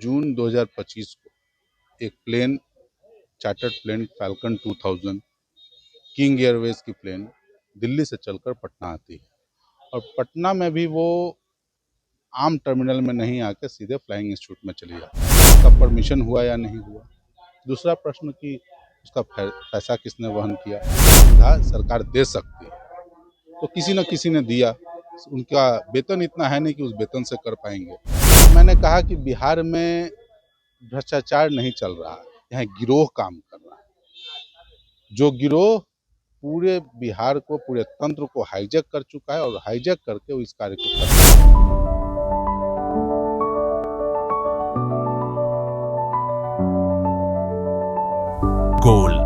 जून 2025 को एक plane, chartered plane Falcon 2000 King Airways की प्लेन दिल्ली से चलकर पटना आती है और पटना में भी वो आम टर्मिनल में नहीं आके सीधे फ्लाइंग इंस्टीट्यूट में चली जाती है। उसका परमिशन हुआ या नहीं हुआ। दूसरा प्रश्न कि उसका पैसा किसने वहन किया। सुविधा सरकार दे सकती है तो किसी न किसी ने दिया। उनका वेतन इतना है नहीं कि उस वेतन से कर पाएंगे। मैंने कहा कि बिहार में भ्रष्टाचार नहीं चल रहा है, यहाँ गिरोह काम कर रहा है। जो गिरोह पूरे बिहार को, पूरे तंत्र को हाईजैक कर चुका है और हाईजैक करके वो इस कार्य को कर रहा है। Goal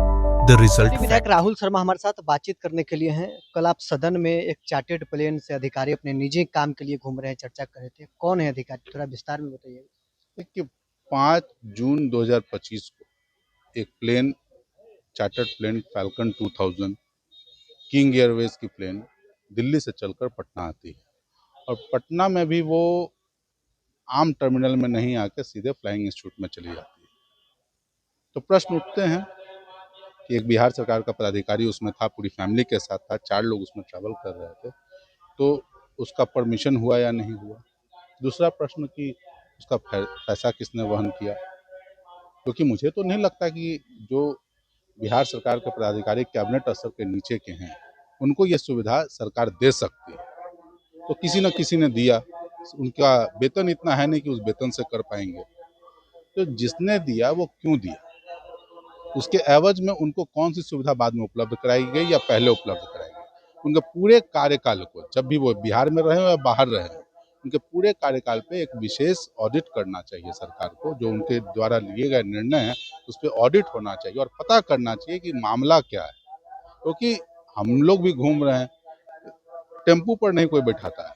the result. विधायक राहुल शर्मा हमारे साथ बातचीत करने के लिए हैं। कल आप सदन में एक चार्टर्ड प्लेन से अधिकारी अपने निजी काम के लिए घूम रहे हैं, चर्चा कर रहे थे। कौन है अधिकारी, थोड़ा विस्तार में बताइए। देखिए, 5 जून 2025 को एक plane, chartered plane Falcon 2000 King Airways की प्लेन दिल्ली से चलकर पटना आती है और पटना में भी वो आम टर्मिनल में नहीं आके सीधे फ्लाइंग इंस्टीट्यूट में चली जाती है। तो प्रश्न उठते हैं कि एक बिहार सरकार का पदाधिकारी उसमें था, पूरी फैमिली के साथ था, 4 लोग उसमें ट्रैवल कर रहे थे, तो उसका परमिशन हुआ या नहीं हुआ। दूसरा प्रश्न कि उसका पैसा किसने वहन किया, क्योंकि मुझे तो नहीं लगता कि जो बिहार सरकार के पदाधिकारी कैबिनेट स्तर के नीचे के हैं उनको ये सुविधा सरकार दे सकती है। तो किसी न किसी ने दिया। उनका वेतन इतना है नहीं कि उस वेतन से कर पाएंगे। तो जिसने दिया वो क्यों दिया, उसके एवज में उनको कौन सी सुविधा बाद में उपलब्ध कराई गई या पहले उपलब्ध कराई गई। उनके पूरे कार्यकाल को, जब भी वो बिहार में रहे या बाहर रहे, उनके पूरे कार्यकाल पे एक विशेष ऑडिट करना चाहिए सरकार को। जो उनके द्वारा लिए गए निर्णय हैं उस पर ऑडिट होना चाहिए और पता करना चाहिए कि मामला क्या है। क्योंकि हम लोग भी घूम रहे हैं, टेम्पू पर नहीं कोई बैठाता है,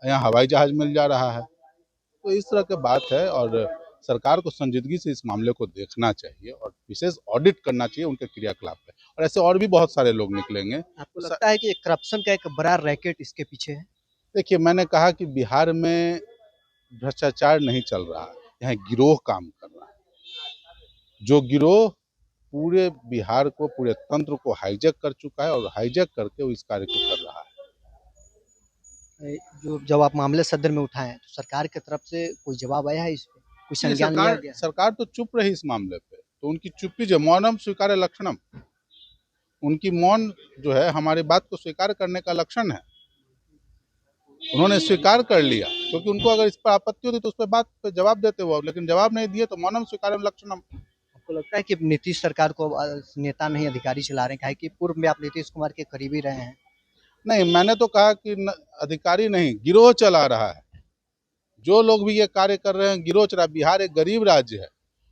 यहाँ हवाई जहाज मिल जा रहा है। तो इस तरह की बात है और सरकार को संजीदगी से इस मामले को देखना चाहिए और विशेष ऑडिट करना चाहिए उनके क्रियाकलाप पे। और ऐसे और भी बहुत सारे लोग निकलेंगे। आपको लगता है कि करप्शन का एक बड़ा रैकेट इसके पीछे है? देखिए, मैंने कहा कि बिहार में भ्रष्टाचार नहीं चल रहा है, यहाँ गिरोह काम कर रहा है। जो गिरोह पूरे बिहार को, पूरे तंत्र को हाईजैक कर चुका है और हाईजैक करके वो इस कार्य को कर रहा है। जो जब आप मामले सदन में उठाए तो सरकार की तरफ से कोई जवाब आया है इस पे, कोई संज्ञान लिया गया? सरकार तो चुप रही इस मामले पे, तो उनकी चुप्पी जो मौनम स्वीकार्य लक्षणम, उनकी मौन जो है हमारी बात को स्वीकार करने का लक्षण है। उन्होंने स्वीकार कर लिया, क्योंकि उनको अगर इस पर आपत्ति होती तो उस पर बात पे जवाब देते वो, लेकिन जवाब नहीं दिए तो मौनम स्वीकारम लक्षणम। आपको लगता है कि नीतीश सरकार को नेता नहीं अधिकारी चला रहे हैं, काहे कि पूर्व में आप नीतीश कुमार के करीबी रहे हैं? नहीं, मैंने तो कहा कि अधिकारी नहीं, गिरोह चला रहा है। जो लोग भी ये कार्य कर रहे हैं गिरोह चला। बिहार एक गरीब राज्य है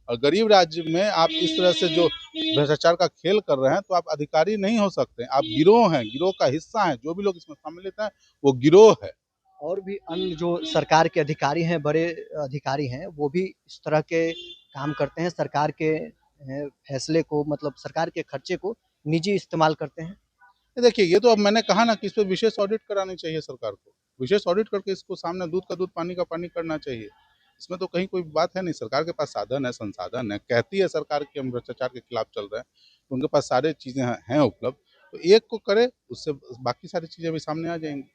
और गरीब राज्य में आप इस तरह से जो भ्रष्टाचार का खेल कर रहे हैं तो आप अधिकारी नहीं हो सकते। आप गिरोह हैं, गिरोह का हिस्सा हैं। जो भी लोग इसमें सम्मिलित हैं वो गिरोह है। और भी अन्य जो सरकार के अधिकारी हैं, बड़े अधिकारी हैं, वो भी इस तरह के काम करते हैं, सरकार के फैसले को, मतलब सरकार के खर्चे को निजी इस्तेमाल करते हैं। देखिए, ये तो अब मैंने कहा ना कि इस पर विशेष ऑडिट करानी चाहिए सरकार को। विशेष ऑडिट करके इसको सामने दूध का दूध पानी का पानी करना चाहिए। इसमें तो कहीं कोई बात है नहीं। सरकार के पास साधन है, संसाधन है। कहती है सरकार कि हम भ्रष्टाचार के खिलाफ चल रहे हैं, तो उनके पास सारे चीज़ें हैं उपलब्ध। तो एक को करे, उससे बाकी सारी चीज़ें भी सामने आ जाएंगी।